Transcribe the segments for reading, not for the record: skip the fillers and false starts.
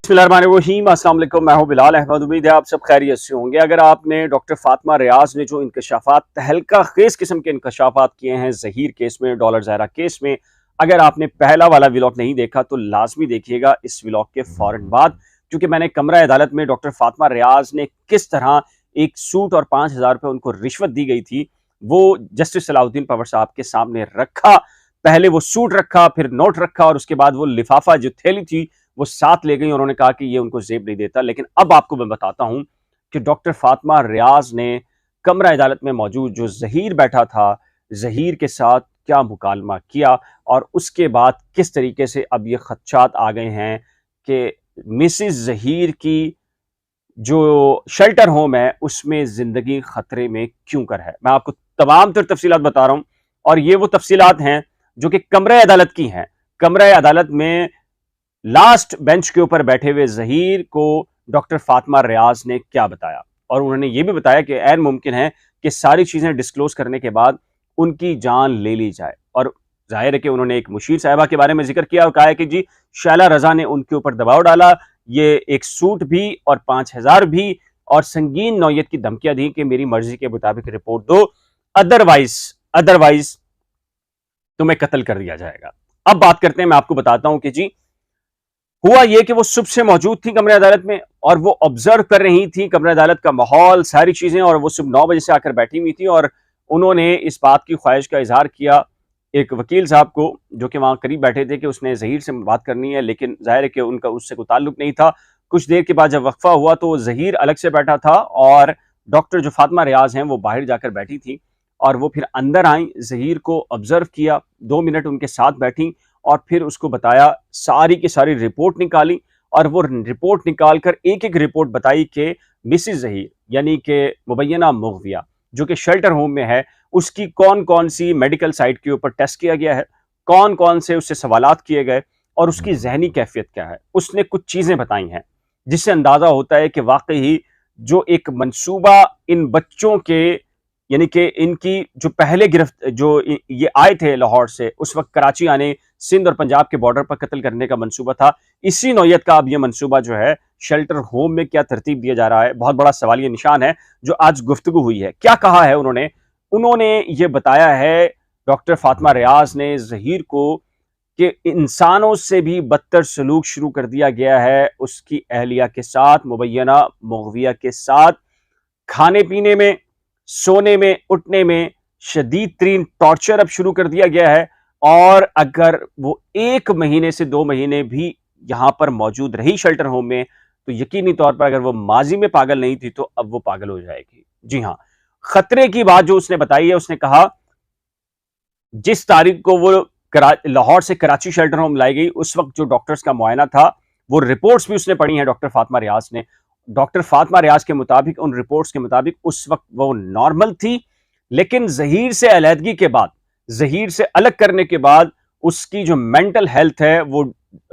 बिस्मिल्लाहिर्रहमानिर्रहीम, अस्सलाम वालेकुम। मैं हूं बिलाल अहमद। उम्मीद है आप सब खैरियत से होंगे। अगर आपने डॉक्टर फातिमा रियाज ने जो इंकशाफात, तहलका खेज किस्म के इंकशाफात किए हैं ज़हीर केस में, डॉलर ज़हरा केस में, अगर आपने पहला वाला व्लॉग नहीं देखा तो लाजमी देखिएगा इस व्लॉग के फौरन बाद, क्योंकि मैंने कमरा अदालत में डॉक्टर फातिमा रियाज ने किस तरह एक सूट और 5,000 रुपये उनको रिश्वत दी गई थी वो जस्टिस सलाउद्दीन पवर साहब के सामने रखा। पहले वो सूट रखा, फिर नोट रखा, और उसके बाद वो लिफाफा जो थैली थी वो साथ ले गई। उन्होंने कहा कि ये उनको जेब नहीं देता। लेकिन अब आपको मैं बताता हूं कि डॉक्टर फातिमा रियाज ने कमरा अदालत में मौजूद जो ज़हीर बैठा था, ज़हीर के साथ क्या मुकालमा किया, और उसके बाद किस तरीके से अब ये खदशात आ गए हैं कि मिसिस ज़हीर की जो शेल्टर होम है उसमें जिंदगी खतरे में क्यों कर है। मैं आपको तमाम तर तफसीलात बता रहा हूं, और ये वो तफसीलात हैं जो कि कमरा अदालत की हैं। कमरा अदालत में लास्ट बेंच के ऊपर बैठे हुए ज़हीर को डॉक्टर फातिमा रियाज ने क्या बताया, और उन्होंने ये भी बताया कि ऐन मुमकिन है कि सारी चीजें डिस्क्लोज करने के बाद उनकी जान ले ली जाए। और जाहिर है कि उन्होंने एक मुशीर साहिबा के बारे में जिक्र किया और कहा है कि जी शैला रजा ने उनके ऊपर दबाव डाला, ये एक सूट भी और 5,000 भी, और संगीन नौयत की धमकियां दी कि मेरी मर्जी के मुताबिक रिपोर्ट दो, अदरवाइज तुम्हें कत्ल कर दिया जाएगा। अब बात करते हैं, मैं आपको बताता हूं कि जी हुआ यह कि वो सुबह से मौजूद थी कमरे अदालत में, और वो ऑब्जर्व कर रही थी कमरे अदालत का माहौल, सारी चीजें, और वो सुबह 9 बजे से आकर बैठी हुई थी। और उन्होंने इस बात की ख्वाहिश का इजहार किया एक वकील साहब को जो कि वहां करीब बैठे थे कि उसने ज़हीर से बात करनी है, लेकिन जाहिर है कि उनका उससे कोई ताल्लुक नहीं था। कुछ देर के बाद जब वक्फा हुआ तो ज़हीर अलग से बैठा था और डॉक्टर जो फातिमा रियाज हैं वो बाहर जाकर बैठी थी, और वो फिर अंदर आई, ज़हीर को ऑब्जर्व किया, 2 मिनट उनके साथ बैठी, और फिर उसको बताया, सारी की सारी रिपोर्ट निकाली, और वो रिपोर्ट निकाल कर एक एक रिपोर्ट बताई कि मिसिस ज़हीर यानी कि मुबैना मुग़विया जो कि शेल्टर होम में है, उसकी कौन कौन सी मेडिकल साइट के ऊपर टेस्ट किया गया है, कौन कौन से उससे सवालात किए गए, और उसकी जहनी कैफियत क्या है। उसने कुछ चीजें बताई हैं जिससे अंदाजा होता है कि वाकई ही जो एक मंसूबा इन बच्चों के, यानी कि इनकी जो पहले गिरफ्त जो ये आए थे लाहौर से, उस वक्त कराची आने, सिंध और पंजाब के बॉर्डर पर कत्ल करने का मंसूबा था, इसी नौयत का अब ये मंसूबा जो है शेल्टर होम में क्या तरतीब दिया जा रहा है, बहुत बड़ा सवालिया निशान है। जो आज गुफ्तगू हुई है, क्या कहा है उन्होंने ये बताया है डॉक्टर फातिमा रियाज ने ज़हीर को कि इंसानों से भी बदतर सलूक शुरू कर दिया गया है उसकी अहलिया के साथ, मुबैना मुग़विया के साथ। खाने पीने में, सोने में, उठने में शदीद तरीन टॉर्चर अब शुरू कर दिया गया है, और अगर वो 1 महीने से 2 महीने भी यहां पर मौजूद रही शेल्टर होम में तो यकीनी तौर पर अगर वो माजी में पागल नहीं थी तो अब वो पागल हो जाएगी। जी हाँ, खतरे की बात जो उसने बताई है, उसने कहा जिस तारीख को वो लाहौर से कराची शेल्टर होम लाई गई उस वक्त जो डॉक्टर्स का मुआयना था, वो रिपोर्ट्स भी उसने पढ़ी हैं डॉक्टर फातिमा रियाज ने। डॉक्टर फातिमा रियाज के मुताबिक, उन रिपोर्ट्स के मुताबिक उस वक्त वो नॉर्मल थी, लेकिन ज़हीर से अलहदगी के बाद, ज़हीर से अलग करने के बाद उसकी जो मेंटल हेल्थ है वो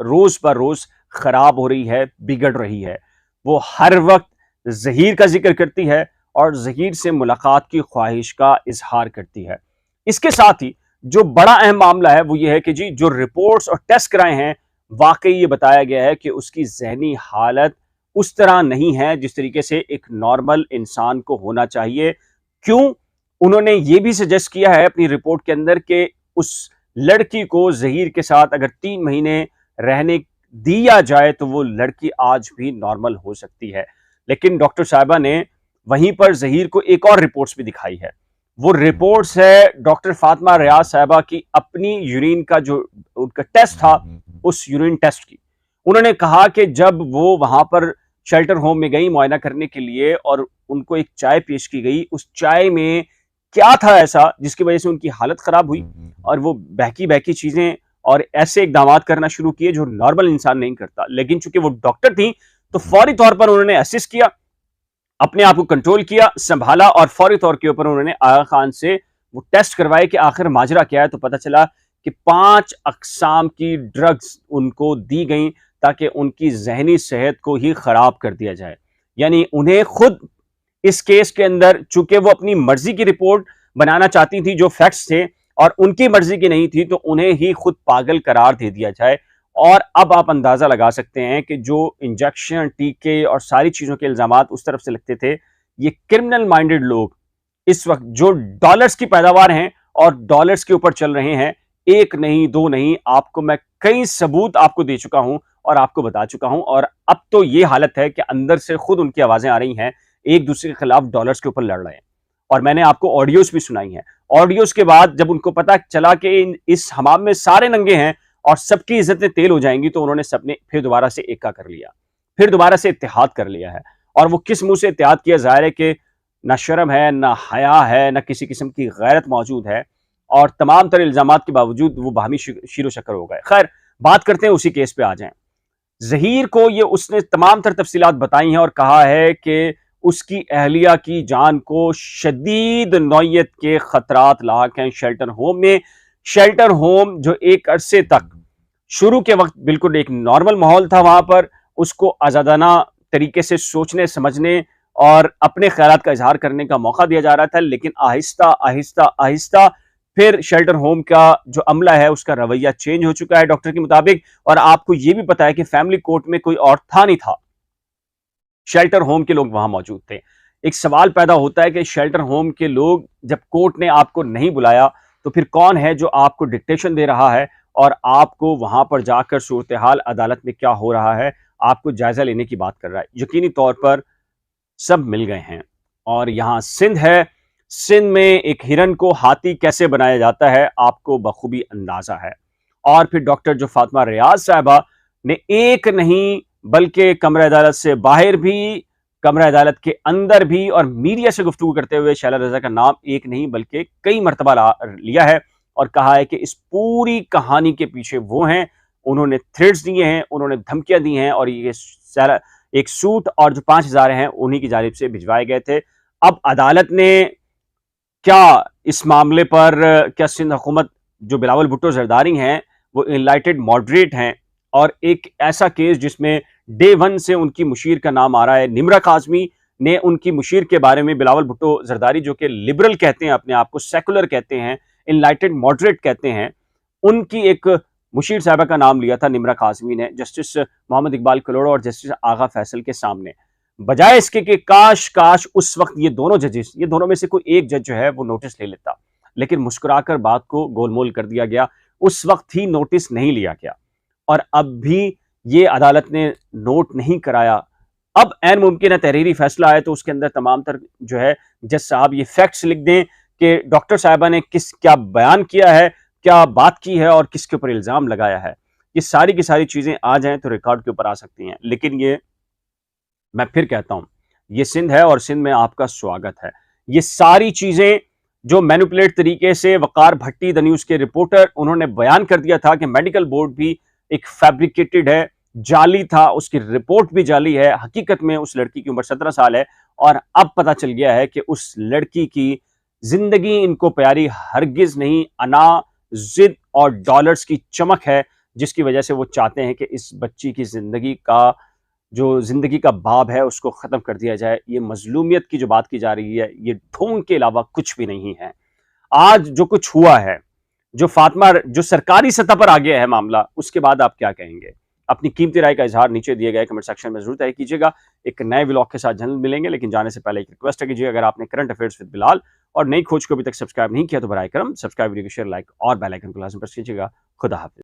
रोज ब रोज खराब हो रही है, बिगड़ रही है। वो हर वक्त ज़हीर का जिक्र करती है और ज़हीर से मुलाकात की ख्वाहिश का इजहार करती है। इसके साथ ही जो बड़ा अहम मामला है वो ये है कि जी जो रिपोर्ट्स और टेस्ट कराए हैं, वाकई ये बताया गया है कि उसकी जहनी हालत उस तरह नहीं है जिस तरीके से एक नॉर्मल इंसान को होना चाहिए। क्यों? उन्होंने ये भी सजेस्ट किया है अपनी रिपोर्ट के अंदर कि उस लड़की को ज़हीर के साथ अगर 3 महीने रहने दिया जाए तो वो लड़की आज भी नॉर्मल हो सकती है। लेकिन डॉक्टर साहिबा ने वहीं पर ज़हीर को एक और रिपोर्ट्स भी दिखाई है। वो रिपोर्ट्स है डॉक्टर फातिमा रियाज साहिबा की अपनी यूरिन का जो उनका टेस्ट था, उस यूरिन टेस्ट की। उन्होंने कहा कि जब वो वहां पर शेल्टर होम में गई मुआयना करने के लिए और उनको एक चाय पेश की गई, उस चाय में क्या था ऐसा जिसकी वजह से उनकी हालत खराब हुई, और वो बहकी बहकी चीजें और ऐसे इकदाम करना शुरू किए जो नॉर्मल इंसान नहीं करता। लेकिन चूंकि वो डॉक्टर थी तो फौरी तौर पर उन्होंने असिस्ट किया, अपने आप को कंट्रोल किया, संभाला, और फौरी तौर के ऊपर उन्होंने आगा खान से वो टेस्ट करवाए कि आखिर माजरा क्या है। तो पता चला कि 5 अकसाम की ड्रग्स उनको दी गई ताकि उनकी जहनी सेहत को ही खराब कर दिया जाए। यानी उन्हें खुद इस केस के अंदर, चूंकि वो अपनी मर्जी की रिपोर्ट बनाना चाहती थी, जो फैक्ट्स थे और उनकी मर्जी की नहीं थी, तो उन्हें ही खुद पागल करार दे दिया जाए और अब आप अंदाजा लगा सकते हैं कि जो इंजेक्शन, टीके और सारी चीजों के इल्जामात उस तरफ से लगते थे, ये क्रिमिनल माइंडेड लोग इस वक्त जो डॉलर्स की पैदावार हैं और डॉलर्स के ऊपर चल रहे हैं, एक नहीं दो नहीं, आपको मैं कई सबूत आपको दे चुका हूं और आपको बता चुका हूं। और अब तो ये हालत है कि अंदर से खुद उनकी आवाजें आ रही हैं, एक दूसरे के खिलाफ डॉलर्स के ऊपर लड़ रहे हैं। और मैंने आपको ऑडियोज भी सुनाई हैं। ऑडियोज के बाद जब उनको पता चला कि इस हमाम में सारे नंगे हैं और सबकी इज्जतें तेल हो जाएंगी, तो उन्होंने सबने फिर दोबारा से एका कर लिया, फिर दोबारा से इत्तेहाद कर लिया है। और वो किस मुंह से इत्तेहाद किया, जाहिर है कि ना शर्म है, ना हया है, ना किसी किस्म की गैरत मौजूद है, और तमाम तरह इल्जामात के बावजूद वो बाहमी शीरो शक्कर हो गए। खैर, बात करते हैं उसी केस पे आ जाएं। जहीर को ये उसने तमाम तर तफसीलात बताई हैं और कहा है कि उसकी अहलिया की जान को शदीद नौयत के खतरात लाक हैं शेल्टर होम में। शेल्टर होम जो एक अरसे तक शुरू के वक्त बिल्कुल एक नॉर्मल माहौल था, वहां पर उसको आजादाना तरीके से सोचने समझने और अपने ख्यालात का इजहार करने का मौका दिया जा रहा था, लेकिन आहिस्ता आहिस्ता आहिस्ता फिर शेल्टर होम का जो अमला है उसका रवैया चेंज हो चुका है डॉक्टर के मुताबिक। और आपको यह भी पता है कि फैमिली कोर्ट में कोई और था नहीं था, शेल्टर होम के लोग वहां मौजूद थे। एक सवाल पैदा होता है कि शेल्टर होम के लोग, जब कोर्ट ने आपको नहीं बुलाया तो फिर कौन है जो आपको डिक्टेशन दे रहा है और आपको वहां पर जाकर सूरत हाल अदालत में क्या हो रहा है आपको जायजा लेने की बात कर रहा है। यकीनी तौर पर सब मिल गए हैं। और यहां सिंध है, सिंध में एक हिरन को हाथी कैसे बनाया जाता है आपको बखूबी अंदाजा है। और फिर डॉक्टर जो फातिमा रियाज साहबा ने एक नहीं बल्कि कमरा अदालत से बाहर भी, कमरा अदालत के अंदर भी और मीडिया से गुफ्तगू करते हुए शैला रजा का नाम एक नहीं बल्कि कई मरतबा लिया है और कहा है कि इस पूरी कहानी के पीछे वो हैं, उन्होंने थ्रेड्स दिए हैं, उन्होंने धमकियां दी हैं और ये एक सूट और जो 5,000 हैं उन्हीं की जानिब से भिजवाए गए थे। अब अदालत ने क्या इस मामले पर, क्या सिंध हुकूमत जो बिलावल भुट्टो जरदारी हैं वो इनलाइटेड मॉडरेट हैं, और एक ऐसा केस जिसमें डे वन से उनकी मुशीर का नाम आ रहा है, निमरा काजमी ने उनकी मुशीर के बारे में, बिलावल भुट्टो जरदारी जो कि लिबरल कहते हैं अपने आप को, सेकुलर कहते हैं, इनलाइटेड मॉडरेट कहते हैं, उनकी एक मुशीर साहबा का नाम लिया था निमरा काजमी ने जस्टिस मोहम्मद इकबाल कलोड़ा और जस्टिस आगा फैसल के सामने। बजाय इसके कि काश काश उस वक्त ये दोनों जजेस, ये दोनों में से कोई एक जज जो है वो नोटिस ले लेता, लेकिन मुस्कुराकर बात को गोलमोल कर दिया गया, उस वक्त ही नोटिस नहीं लिया गया और अब भी ये अदालत ने नोट नहीं कराया। अब ऐन मुमकिन है तहरीरी फैसला आए तो उसके अंदर तमाम तर जो है जज साहब ये फैक्ट्स लिख दें कि डॉक्टर साहिबा ने क्या बयान किया है, क्या बात की है और किसके ऊपर इल्जाम लगाया है। ये सारी की सारी चीजें आ जाएं तो रिकॉर्ड के ऊपर आ सकती हैं। लेकिन ये मैं फिर कहता हूं, ये सिंध है और सिंध में आपका स्वागत है। ये सारी चीजें जो मैनिपुलेट तरीके से वकार भट्टी द न्यूज के रिपोर्टर उन्होंने बयान कर दिया था कि मेडिकल बोर्ड भी एक फैब्रिकेटेड है, जाली था, उसकी रिपोर्ट भी जाली है, हकीकत में उस लड़की की उम्र 17 साल है और अब पता चल गया है कि उस लड़की की जिंदगी इनको प्यारी हरगिज नहीं, अना, जिद और डॉलर्स की चमक है, जिसकी वजह से वो चाहते हैं कि इस बच्ची की जिंदगी का जो जिंदगी का बाब है उसको खत्म कर दिया जाए। ये मजलूमियत की जो बात की जा रही है ये ढोंग के अलावा कुछ भी नहीं है। आज जो कुछ हुआ है, जो फातिमा, जो सरकारी सतह पर आ गया है मामला, उसके बाद आप क्या कहेंगे? अपनी कीमती राय का इजहार नीचे दिए गए कमेंट सेक्शन में जरूर तय कीजिएगा। एक नए व्लॉग के साथ जल्द मिलेंगे, लेकिन जाने से पहले एक रिक्वेस्ट कीजिए, अगर आपने करंट अफेयर्स विद बिलाल और नई खोज को अभी तक सब्सक्राइब नहीं किया तो बराए करम सब्सक्राइब, वीडियो को शेयर, लाइक और बेल आइकन को लाजमी प्रेस कीजिएगा। खुदा हाफिज।